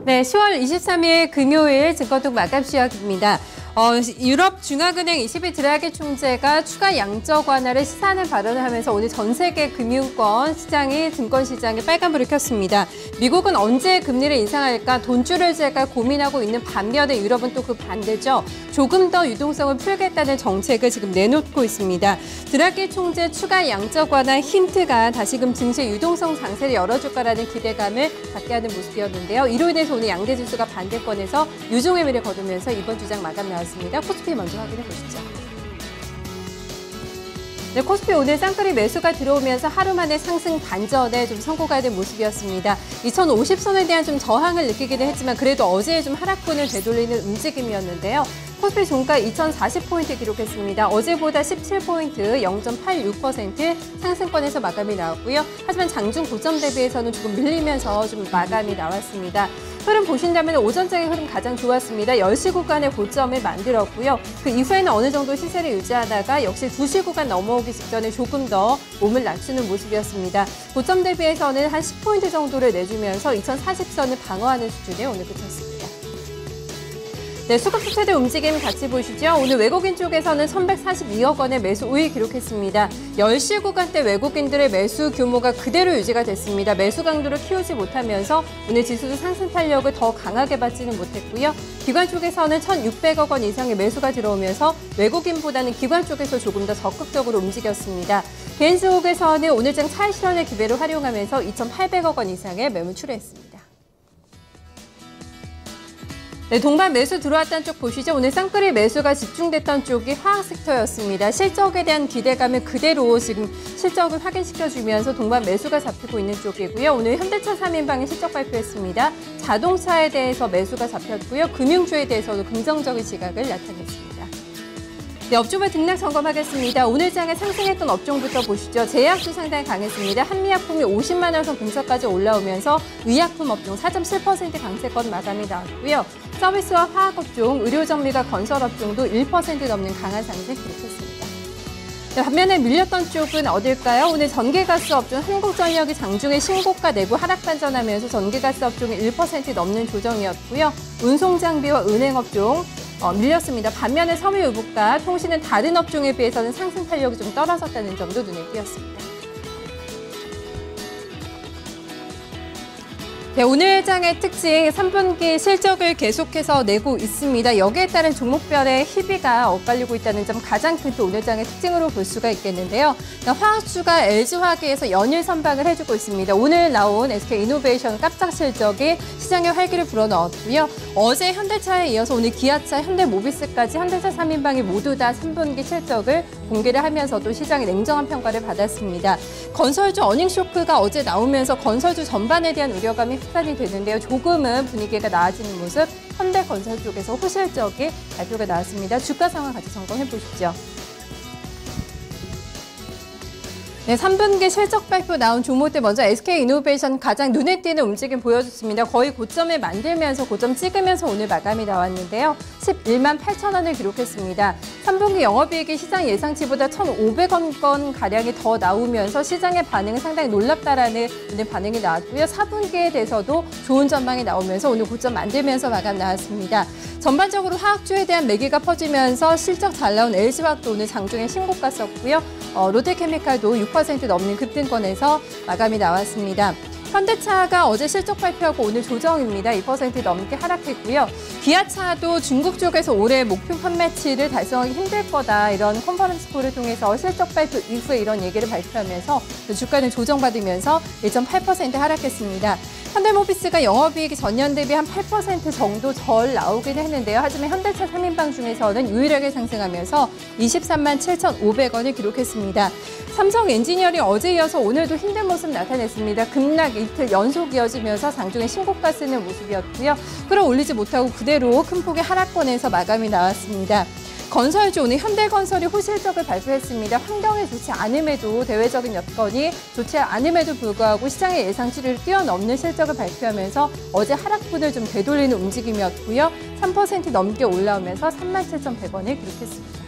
네, 10월 23일 금요일 증권통 마감 시작입니다. 유럽 중앙은행 ECB 드라기 총재가 추가 양적 완화를 시사하는 발언을 하면서 오늘 전 세계 금융권 시장이 증권 시장에 빨간불을 켰습니다. 미국은 언제 금리를 인상할까 돈줄을 잴까 고민하고 있는 반면에 유럽은 또 그 반대죠. 조금 더 유동성을 풀겠다는 정책을 지금 내놓고 있습니다. 드라기 총재 추가 양적 완화 힌트가 다시금 증시 유동성 장세를 열어줄 거라는 기대감을 갖게 하는 모습이었는데요. 이로 인해서 오늘 양대 지수가 반대권에서 유종의 미를 거두면서 이번 주장 마감 나왔습니다. 코스피 먼저 확인해 보시죠. 네, 코스피 오늘 쌍끌이 매수가 들어오면서 하루 만에 상승 반전에 좀 성공하는 모습이었습니다. 2050선에 대한 좀 저항을 느끼기는 했지만 그래도 어제 좀 하락분을 되돌리는 움직임이었는데요. 코스피 종가 2040포인트 기록했습니다. 어제보다 17포인트, 0.86% 상승권에서 마감이 나왔고요. 하지만 장중 고점 대비해서는 조금 밀리면서 좀 마감이 나왔습니다. 흐름 보신다면 오전장의 흐름 가장 좋았습니다. 10시 구간의 고점을 만들었고요. 그 이후에는 어느 정도 시세를 유지하다가 역시 2시 구간 넘어오기 직전에 조금 더 몸을 낮추는 모습이었습니다. 고점 대비해서는 한 10포인트 정도를 내주면서 2040선을 방어하는 수준에 오늘 그쳤습니다. 네, 수급주체들 움직임 같이 보시죠. 오늘 외국인 쪽에서는 1142억 원의 매수 우위 기록했습니다. 10시 구간대 외국인들의 매수 규모가 그대로 유지가 됐습니다. 매수 강도를 키우지 못하면서 오늘 지수도 상승 탄력을 더 강하게 받지는 못했고요. 기관 쪽에서는 1,600억 원 이상의 매수가 들어오면서 외국인보다는 기관 쪽에서 조금 더 적극적으로 움직였습니다. 개인 쪽에서는 오늘장 차익 실현의 기회를 활용하면서 2,800억 원 이상의 매물 출회했습니다. 네, 동반 매수 들어왔다는 쪽 보시죠. 오늘 쌍끌이 매수가 집중됐던 쪽이 화학 섹터였습니다. 실적에 대한 기대감을 그대로 지금 실적을 확인시켜주면서 동반 매수가 잡히고 있는 쪽이고요. 오늘 현대차 3인방이 실적 발표했습니다. 자동차에 대해서 매수가 잡혔고요. 금융주에 대해서도 긍정적인 시각을 나타냈습니다. 네, 업종별 등락 점검하겠습니다. 오늘 장에 상승했던 업종부터 보시죠. 제약주 상당히 강했습니다. 한미약품이 50만 원선 근처까지 올라오면서 의약품 업종 4.7% 강세권 마감이 나왔고요. 서비스와 화학업종, 의료정밀과 건설업종도 1% 넘는 강한 상승 기록했습니다. 네, 반면에 밀렸던 쪽은 어딜까요? 오늘 전기가스 업종 한국전력이 장중에 신고가 내고 하락 반전하면서 전기가스 업종이 1% 넘는 조정이었고요. 운송장비와 은행업종 밀렸습니다. 반면에 섬유유복과 통신은 다른 업종에 비해서는 상승 탄력이 좀 떨어졌다는 점도 눈에 띄었습니다. 네, 오늘 장의 특징 3분기 실적을 계속해서 내고 있습니다. 여기에 따른 종목별의 희비가 엇갈리고 있다는 점 가장 큰 또 오늘 장의 특징으로 볼 수가 있겠는데요. 화학주가 LG화학에서 연일 선방을 해주고 있습니다. 오늘 나온 SK이노베이션 깜짝 실적이 시장에 활기를 불어넣었고요. 어제 현대차에 이어서 오늘 기아차, 현대모비스까지 현대차 3인방이 모두 다 3분기 실적을 공개를 하면서도 시장의 냉정한 평가를 받았습니다. 건설주 어닝쇼크가 어제 나오면서 건설주 전반에 대한 우려감이 확산이 되는데요. 조금은 분위기가 나아지는 모습, 현대건설 쪽에서 호실적인 발표가 나왔습니다. 주가 상황 같이 점검해 보시죠. 네, 3분기 실적 발표 나온 종목들 먼저 SK이노베이션 가장 눈에 띄는 움직임 보여줬습니다. 거의 고점을 만들면서 고점 찍으면서 오늘 마감이 나왔는데요. 11만 8천 원을 기록했습니다. 3분기 영업이익이 시장 예상치보다 1,500원권 가량이 더 나오면서 시장의 반응은 상당히 놀랍다라는 오늘 반응이 나왔고요. 4분기에 대해서도 좋은 전망이 나오면서 오늘 고점 만들면서 마감 나왔습니다. 전반적으로 화학주에 대한 매기가 퍼지면서 실적 잘 나온 LG화학도 오늘 장중에 신고가 썼고요. 롯데케미칼도 6% 넘는 급등권에서 마감이 나왔습니다. 현대차가 어제 실적 발표하고 오늘 조정입니다. 2% 넘게 하락했고요. 기아차도 중국 쪽에서 올해 목표 판매치를 달성하기 힘들 거다. 이런 컨퍼런스 콜을 통해서 실적 발표 이후에 이런 얘기를 발표하면서 주가는 조정받으면서 1.8% 하락했습니다. 현대모비스가 영업이익이 전년 대비 한 8% 정도 덜 나오긴 했는데요. 하지만 현대차 3인방 중에서는 유일하게 상승하면서 23만 7,500원을 기록했습니다. 삼성 엔지니어링 어제 이어서 오늘도 힘든 모습 나타냈습니다. 급락 이틀 연속 이어지면서 장중에 신고가 쓰는 모습이었고요. 끌어올리지 못하고 그대로 큰 폭의 하락권에서 마감이 나왔습니다. 건설주 오늘 현대건설이 호실적을 발표했습니다. 환경에 좋지 않음에도 대외적인 여건이 좋지 않음에도 불구하고 시장의 예상치를 뛰어넘는 실적을 발표하면서 어제 하락분을 좀 되돌리는 움직임이었고요. 3% 넘게 올라오면서 37,100원을 기록했습니다.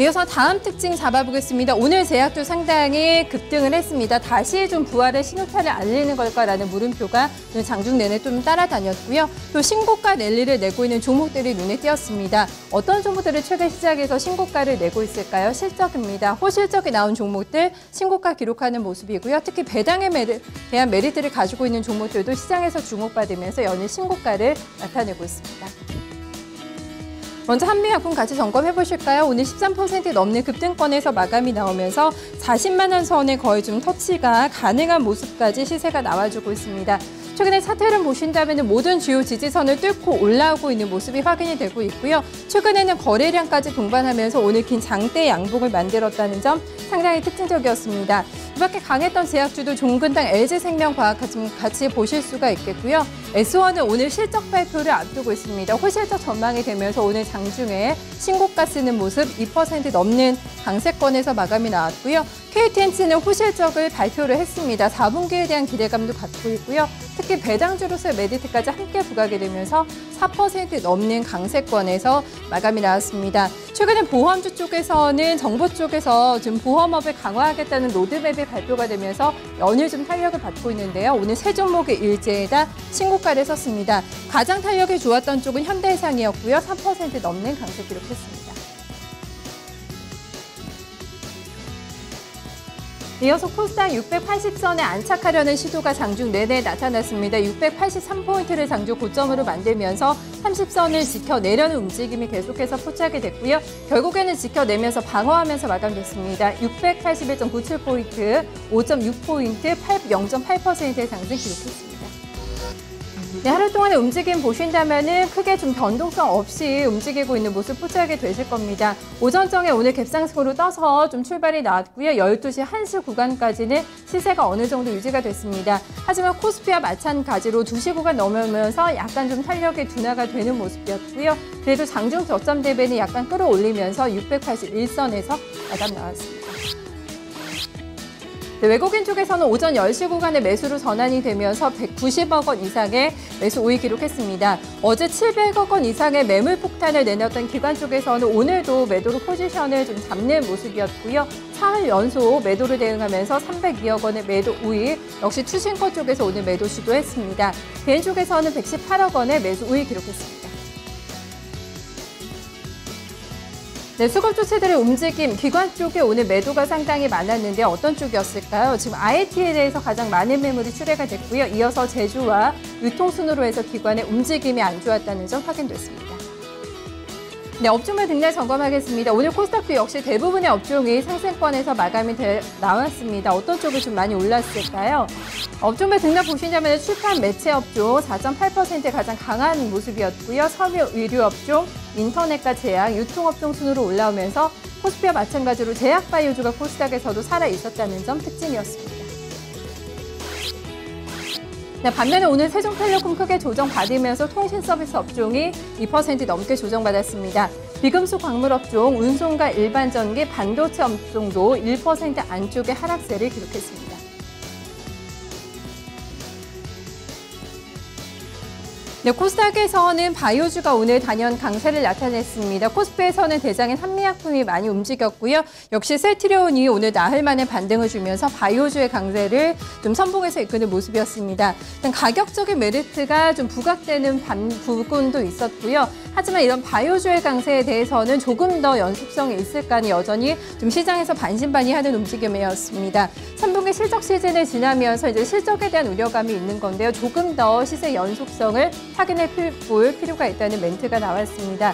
이어서 다음 특징 잡아보겠습니다. 오늘 제약도 상당히 급등을 했습니다. 다시 좀 부활의 신호탄을 알리는 걸까라는 물음표가 장중 내내 좀 따라다녔고요. 또 신고가 랠리를 내고 있는 종목들이 눈에 띄었습니다. 어떤 종목들을 최근 시작해서 신고가를 내고 있을까요? 실적입니다. 호실적이 나온 종목들 신고가 기록하는 모습이고요. 특히 배당에 대한 메리트를 가지고 있는 종목들도 시장에서 주목받으면서 연일 신고가를 나타내고 있습니다. 먼저 한미약품 같이 점검해 보실까요? 오늘 13% 넘는 급등권에서 마감이 나오면서 40만 원 선에 거의 좀 터치가 가능한 모습까지 시세가 나와주고 있습니다. 최근에 차트를 보신다면 모든 주요 지지선을 뚫고 올라오고 있는 모습이 확인이 되고 있고요. 최근에는 거래량까지 동반하면서 오늘 긴 장대 양봉을 만들었다는 점 상당히 특징적이었습니다. 이밖에 강했던 제약주도 종근당 LG생명과학 같이 보실 수가 있겠고요. S1은 오늘 실적 발표를 앞두고 있습니다. 호실적 전망이 되면서 오늘 장중에 신고가 쓰는 모습 2% 넘는 강세권에서 마감이 나왔고요. KTNC는 호실적을 발표를 했습니다. 4분기에 대한 기대감도 갖고 있고요. 특히 배당주로서의 메리트까지 함께 부각이 되면서 4% 넘는 강세권에서 마감이 나왔습니다. 최근에 보험주 쪽에서는 정보 쪽에서 좀 보험업을 강화하겠다는 로드맵이 발표가 되면서 연일 좀 탄력을 받고 있는데요. 오늘 세 종목의 일제에다 신고가를 썼습니다. 가장 탄력이 좋았던 쪽은 현대해상이었고요. 3% 넘는 강세 기록했습니다. 이어서 코스닥 680선에 안착하려는 시도가 장중 내내 나타났습니다. 683포인트를 장중 고점으로 만들면서 30선을 지켜내려는 움직임이 계속해서 포착이 됐고요. 결국에는 지켜내면서 방어하면서 마감됐습니다. 681.97포인트, 5.6포인트, 0.8%의 상승 기록했습니다. 네, 하루 동안의 움직임 보신다면은 크게 좀 변동성 없이 움직이고 있는 모습 포착이 되실 겁니다. 오전정에 오늘 갭상승으로 떠서 좀 출발이 나왔고요. 12시 1시 구간까지는 시세가 어느 정도 유지가 됐습니다. 하지만 코스피와 마찬가지로 2시 구간 넘으면서 약간 좀 탄력이 둔화가 되는 모습이었고요. 그래도 장중 저점 대비는 약간 끌어올리면서 681선에서 마감 나왔습니다. 네, 외국인 쪽에서는 오전 10시 구간에 매수로 전환이 되면서 190억 원 이상의 매수 우위 기록했습니다. 어제 700억 원 이상의 매물 폭탄을 내놨던 기관 쪽에서는 오늘도 매도로 포지션을 좀 잡는 모습이었고요. 4일 연속 매도를 대응하면서 302억 원의 매도 우위, 역시 투신커 쪽에서 오늘 매도 시도했습니다. 개인 쪽에서는 118억 원의 매수 우위 기록했습니다. 네, 수급 주체들의 움직임, 기관 쪽에 오늘 매도가 상당히 많았는데 어떤 쪽이었을까요? 지금 IT에 대해서 가장 많은 매물이 출회가 됐고요. 이어서 제조와 유통순으로 해서 기관의 움직임이 안 좋았다는 점 확인됐습니다. 네, 업종별 등락 점검하겠습니다. 오늘 코스닥도 역시 대부분의 업종이 상승권에서 마감이 나왔습니다. 어떤 쪽이 좀 많이 올랐을까요? 업종별 등락 보시자면 출판 매체 업종 4.8% 가장 강한 모습이었고요. 섬유 의류 업종, 인터넷과 제약, 유통업종 순으로 올라오면서 코스피와 마찬가지로 제약바이오주가 코스닥에서도 살아 있었다는 점 특징이었습니다. 네, 반면에 오늘 세종텔레콤 크게 조정받으면서 통신서비스 업종이 2% 넘게 조정받았습니다. 비금속 광물 업종, 운송과 일반전기, 반도체 업종도 1% 안쪽의 하락세를 기록했습니다. 네, 코스닥에서는 바이오주가 오늘 단연 강세를 나타냈습니다. 코스피에서는 대장인 한미약품이 많이 움직였고요. 역시 셀트리온이 오늘 나흘 만에 반등을 주면서 바이오주의 강세를 좀 선봉해서 이끄는 모습이었습니다. 일단 가격적인 메리트가 좀 부각되는 부분도 있었고요. 하지만 이런 바이오주의 강세에 대해서는 조금 더 연속성이 있을까는 여전히 좀 시장에서 반신반의하는 움직임이었습니다. 3분기 실적 시즌을 지나면서 이제 실적에 대한 우려감이 있는 건데요. 조금 더 시세 연속성을 확인해 볼 필요가 있다는 멘트가 나왔습니다.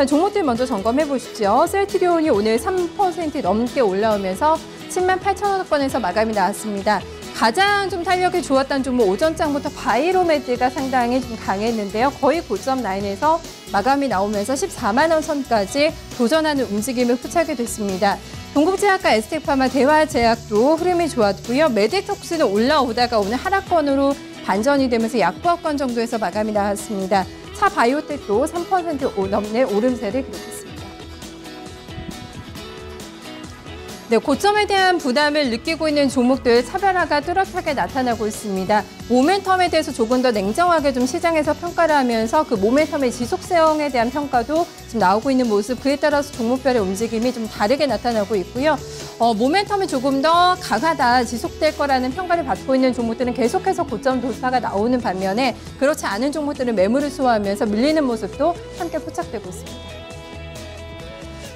종목들 먼저 점검해 보시죠. 셀트리온이 오늘 3% 넘게 올라오면서 10만 8천원권에서 마감이 나왔습니다. 가장 좀 탄력이 좋았던 종목 오전장부터 바이로메드가 상당히 좀 강했는데요. 거의 고점 라인에서 마감이 나오면서 14만 원 선까지 도전하는 움직임을 포착이 됐습니다. 동국제약과 에스텍파마, 대화제약도 흐름이 좋았고요. 메디톡스는 올라오다가 오늘 하락권으로 반전이 되면서 약보합권 정도에서 마감이 나왔습니다. 차바이오텍도 3% 넘는 오름세를 기록했습니다. 네, 고점에 대한 부담을 느끼고 있는 종목들 차별화가 뚜렷하게 나타나고 있습니다. 모멘텀에 대해서 조금 더 냉정하게 좀 시장에서 평가를 하면서 그 모멘텀의 지속성에 대한 평가도 지금 나오고 있는 모습, 그에 따라서 종목별의 움직임이 좀 다르게 나타나고 있고요. 모멘텀이 조금 더 강하다, 지속될 거라는 평가를 받고 있는 종목들은 계속해서 고점 돌파가 나오는 반면에 그렇지 않은 종목들은 매물을 수호하면서 밀리는 모습도 함께 포착되고 있습니다.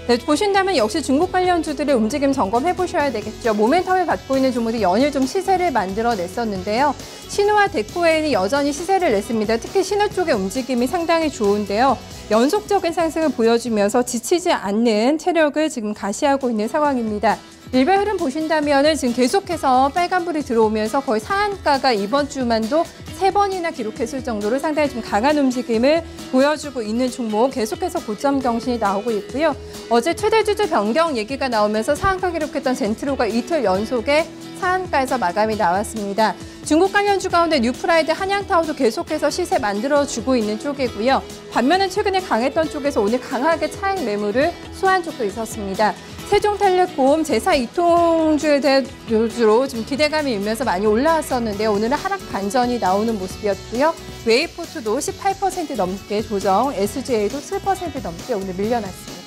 네, 보신다면 역시 중국 관련주들의 움직임 점검해 보셔야 되겠죠. 모멘텀을 갖고 있는 종목들이 연일 좀 시세를 만들어냈었는데요. 신우와 데코웨이는 여전히 시세를 냈습니다. 특히 신우 쪽의 움직임이 상당히 좋은데요. 연속적인 상승을 보여주면서 지치지 않는 체력을 지금 가시하고 있는 상황입니다. 일별 흐름 보신다면 지금 계속해서 빨간불이 들어오면서 거의 상한가가 이번 주만도 3번이나 기록했을 정도로 상당히 좀 강한 움직임을 보여주고 있는 종목, 계속해서 고점 경신이 나오고 있고요. 어제 최대 주주 변경 얘기가 나오면서 상한가 기록했던 젠트로가 이틀 연속에 상한가에서 마감이 나왔습니다. 중국 관련주 가운데 뉴프라이드, 한양타워도 계속해서 시세 만들어주고 있는 쪽이고요. 반면에 최근에 강했던 쪽에서 오늘 강하게 차익 매물을 수한 쪽도 있었습니다. 세종텔레콤, 제사 이통주에 대한 요주로 좀 기대감이 일면서 많이 올라왔었는데 오늘은 하락 반전이 나오는 모습이었고요. 웨이포트도 18% 넘게 조정, SGA도 7% 넘게 오늘 밀려났습니다.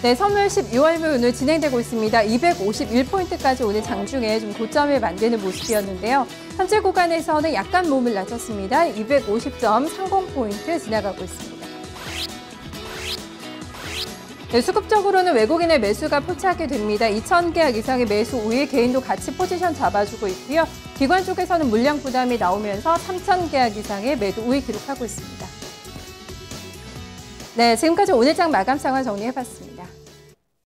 네, 선물 12월분 오늘 진행되고 있습니다. 251포인트까지 오늘 장중에 좀 고점을 만드는 모습이었는데요. 현재 구간에서는 약간 몸을 낮췄습니다. 250.30포인트 지나가고 있습니다. 네, 수급적으로는 외국인의 매수가 포착이 됩니다. 2,000계약 이상의 매수 우위, 개인도 같이 포지션 잡아주고 있고요. 기관 쪽에서는 물량 부담이 나오면서 3,000계약 이상의 매도 우위 기록하고 있습니다. 네, 지금까지 오늘 장 마감 상황 정리해봤습니다.